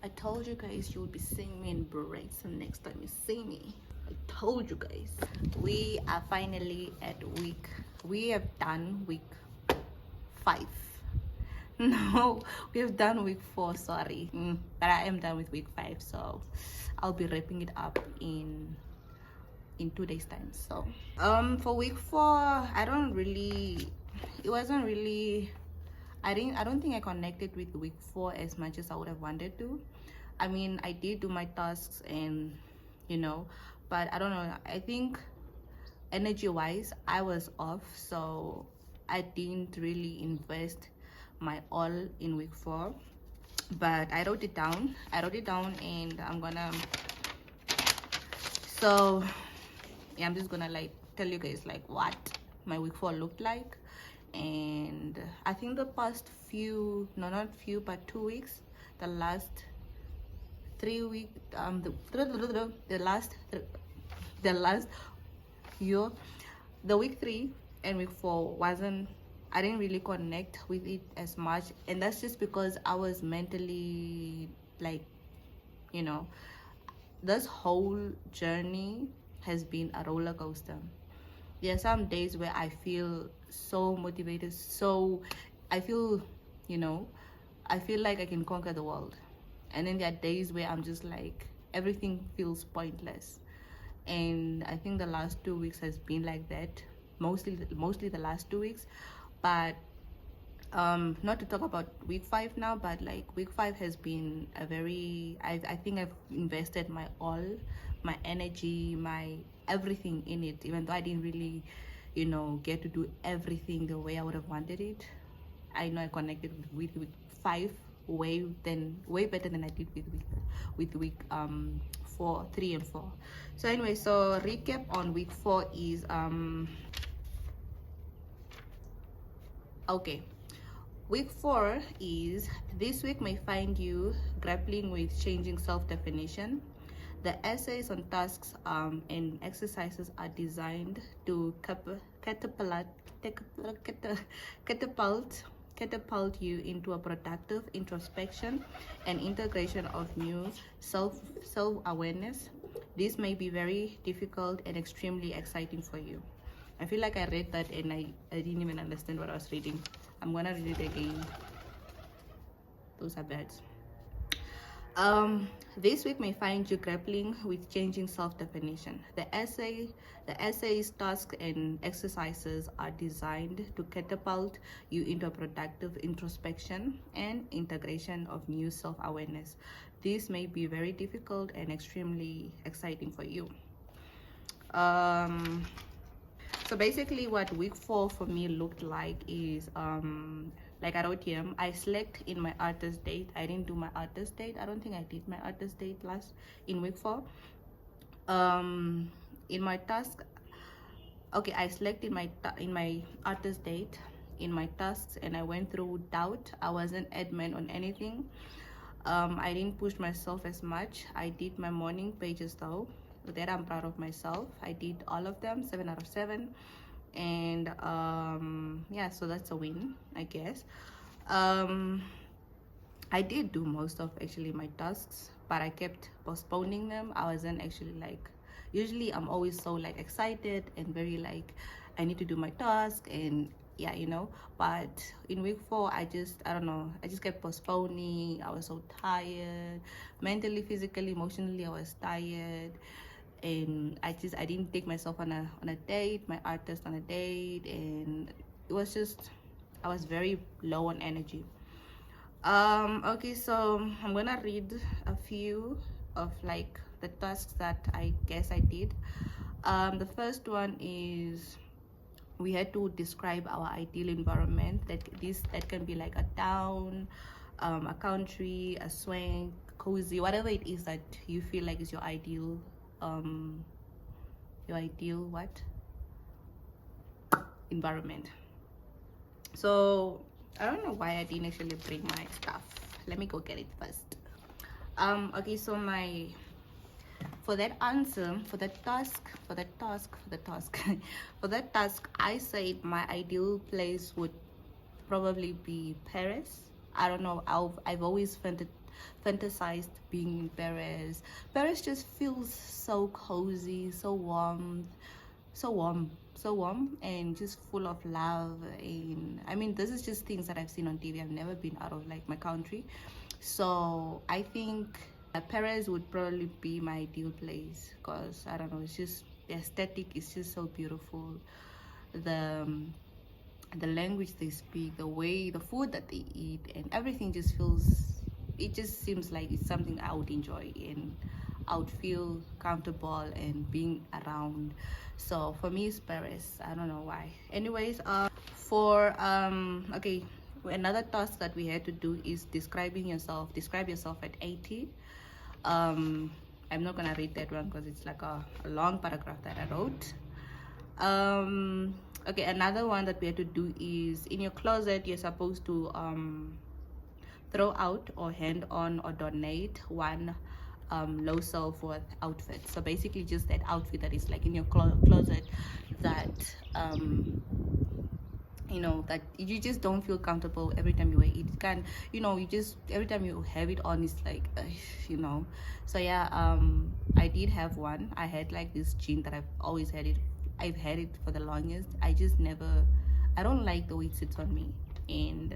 I told you guys you would be seeing me in braids the next time you see me. I told you guys. We are finally at we have done week 5. No, we have done week 4, sorry. But I am done with week 5, so I'll be wrapping it up in 2 days time. So for week 4, it wasn't really, I don't think I connected with week 4 as much as I would have wanted to. I mean, I did do my tasks and but I don't know, I think energy wise I was off, so I didn't really invest my all in week 4. But I wrote it down, and I'm gonna, so yeah, I'm just gonna like tell you guys like what my week 4 looked like. And I think the past few, no, not few, but 2 weeks, the last 3 week, the last year, the week 3 and week 4 wasn't, I didn't really connect with it as much, and that's just because I was mentally like, this whole journey has been a roller coaster. There are some days where I feel so motivated, so I feel, I feel like I can conquer the world. And then there are days where I'm just like, everything feels pointless. And I think the last 2 weeks has been like that, mostly the last 2 weeks. But not to talk about week 5 now, but like week 5 has been a very, I think I've invested my all, my energy, my everything in it, even though I didn't really get to do everything the way I would have wanted it. I know I connected with week 5 way better than I did with week 4, 3 and 4. So anyway, so recap on week 4 is okay. Week 4 is, this week may find you grappling with changing self-definition. The essays on tasks and exercises are designed to catapult you into a productive introspection and integration of new self-awareness. This may be very difficult and extremely exciting for you. I feel like I read that and I didn't even understand what I was reading. I'm gonna read it again. Those are bad. This week may find you grappling with changing self-definition. The essays, tasks, and exercises are designed to catapult you into a productive introspection and integration of new self-awareness. This may be very difficult and extremely exciting for you. So basically what week 4 for me looked like is like I wrote here, I slacked in my artist date. I didn't do my artist date. I don't think I did my artist date in week 4. In my task, okay, I slacked in my artist date, in my tasks, and I went through doubt. I wasn't adamant on anything. I didn't push myself as much. I did my morning pages though. That I'm proud of myself. I did all of them, 7 out of 7. And yeah, so that's a win, I guess. I did do most of actually my tasks, but I kept postponing them. I wasn't actually like, usually I'm always so like excited and very like, I need to do my task, and yeah, but in week 4 I don't know, I just kept postponing. I was so tired, mentally, physically, emotionally. I was tired, and I didn't take myself on a date, my artist on a date, and it was just, I was very low on energy. Okay, so I'm gonna read a few of like the tasks that I guess I did. The first one is, we had to describe our ideal environment. That can be like a town, a country, a swank, cozy, whatever it is that you feel like is your ideal what environment. So I don't know why I didn't actually bring my stuff. Let me go get it first. Okay, so for that task, I said my ideal place would probably be Paris. I don't know, I've always fantasized being in Paris. Paris just feels so cozy, so warm, so warm, and just full of love. And I mean, this is just things that I've seen on TV. I've never been out of like my country, so I think Paris would probably be my ideal place, because I don't know, it's just the aesthetic is just so beautiful. The the language they speak, the way, the food that they eat, and everything just feels, it just seems like it's something I would enjoy and I would feel comfortable and being around. So for me, it's Paris. I don't know why. Anyways, for okay, another task that we had to do is describe yourself at 80. um I'm not gonna read that one because it's like a long paragraph that I wrote. Okay, another one that we had to do is, in your closet you're supposed to throw out or hand on or donate one low self-worth outfit. So basically just that outfit that is like in your closet that you know, that you just don't feel comfortable every time you wear it. It can, you know, you just, every time you have it on, it's like you know. So yeah, I did have one. I had like this jean that I've had it for the longest. I just never, I don't like the way it sits on me, and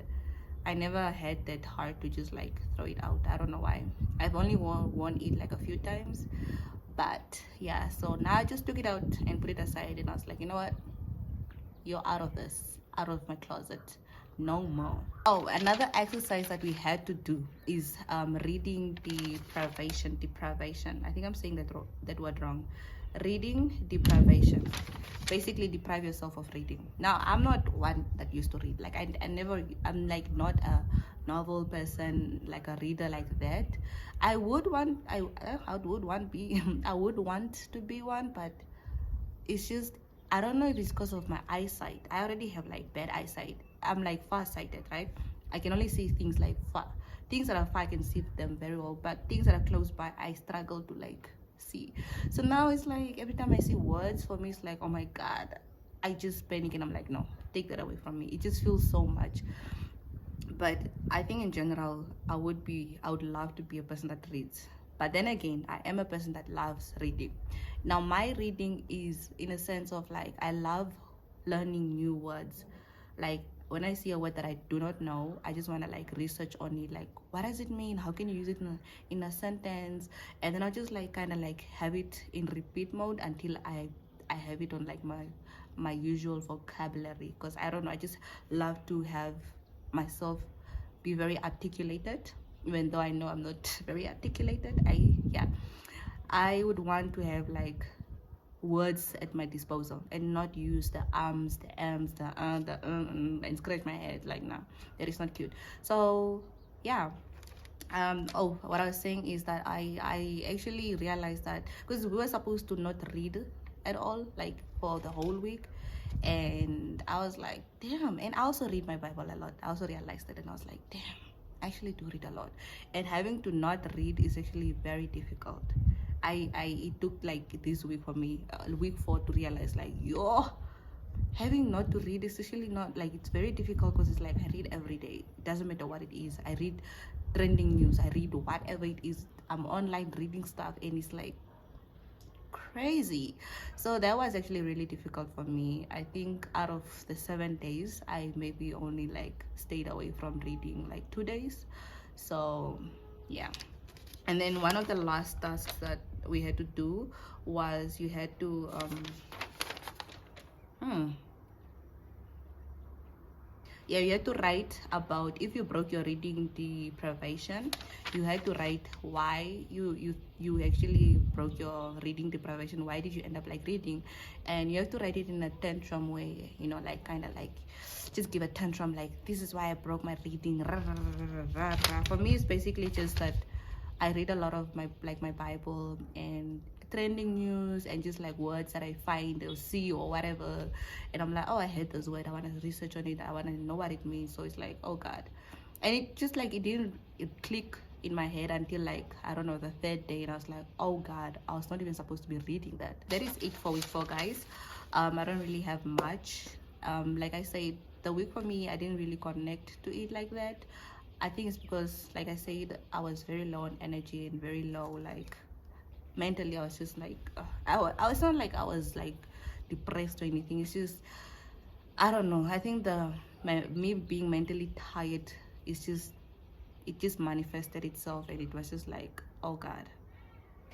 I never had that heart to just like throw it out. I don't know why. I've only worn it like a few times, but yeah. So now I just took it out and put it aside, and I was like, you know what, you're out of this, out of my closet, no more. Oh, another exercise that we had to do is reading deprivation. I think I'm saying that word wrong. Reading deprivation. Basically deprive yourself of reading. Now, I'm not one that used to read. Like I never, I'm like not a novel person, like a reader like that. I would want, I would want be I would want to be one, but it's just, I don't know if it's because of my eyesight. I already have like bad eyesight. I'm like far-sighted, right? I can only see things like far. Things that are far, I can see them very well, but things that are close by, I struggle to like see. So now it's like every time I see words, for me it's like, oh my god, I just panic and I'm like, no, take that away from me. It just feels so much. But I think in general, I would love to be a person that reads. But then again, I am a person that loves reading. Now my reading is in a sense of like, I love learning new words. Like when I see a word that I do not know, I just want to like research on it, like what does it mean, how can you use it in a sentence, and then I'll just like kind of like have it in repeat mode until I have it on like my usual vocabulary, because I don't know, I just love to have myself be very articulated, even though I know I'm not very articulated. I would want to have like words at my disposal and not use the ums, the ms, and scratch my head. Like, no, that is not cute. So yeah. Oh, what I was saying is that I actually realized that, because we were supposed to not read at all, like for the whole week, and I was like, damn. And I also read my Bible a lot. I also realized that, and I was like, damn, I actually do read a lot, and having to not read is actually very difficult. It took like this week for me, week 4, to realize like, yo, having not to read is actually not like, it's very difficult, because it's like I read every day. It doesn't matter what it is. I read trending news, I read whatever it is. I'm online reading stuff, and it's like crazy. So that was actually really difficult for me. I think out of the 7 days, I maybe only like stayed away from reading like 2 days. So yeah. And then one of the last tasks that we had to do was, you had to yeah, you had to write about, if you broke your reading deprivation, you had to write why you actually broke your reading deprivation. Why did you end up like reading? And you have to write it in a tantrum way, you know, like kind of like just give a tantrum, like, this is why I broke my reading. For me, it's basically just that I read a lot of my Bible and trending news, and just like words that I find or see or whatever, and I'm like, oh, I hate this word, I want to research on it, I want to know what it means. So it's like, oh god. And it just like, it click in my head until like, I don't know, the 3rd day, and I was like, oh god, I was not even supposed to be reading that. That is it for week 4, guys. I don't really have much. Like I said, the week for me, I didn't really connect to it like that. I think it's because, like I said, I was very low on energy and very low, like mentally. I was just like, I was not like I was like depressed or anything. It's just, I don't know. I think me being mentally tired is just, it just manifested itself, and it was just like, oh God,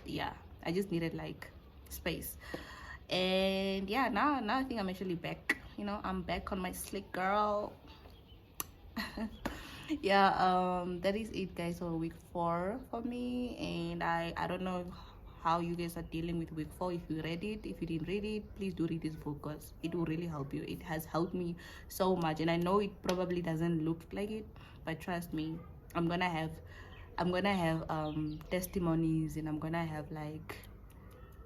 yeah, I just needed like space. And yeah, now I think I'm actually back. I'm back on my slick girl. Yeah, that is it, guys, for week 4 for me. And I don't know how you guys are dealing with week 4. If you read it, if you didn't read it, please do read this book, because it will really help you. It has helped me so much, and I know it probably doesn't look like it, but trust me, I'm gonna have testimonies, and I'm gonna have like,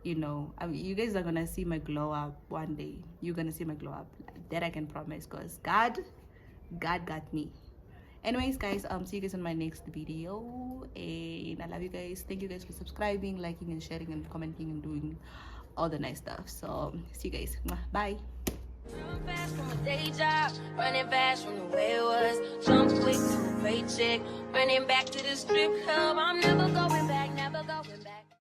you guys are gonna see my glow up one day. You're gonna see my glow up, that I can promise, because God got me. Anyways, guys, see you guys on my next video, and I love you guys. Thank you guys for subscribing, liking, and sharing, and commenting, and doing all the nice stuff. So see you guys. Bye. Run fast from a day job, running fast from the way it was. Jump quick to a paycheck, running back to the strip club. I'm never going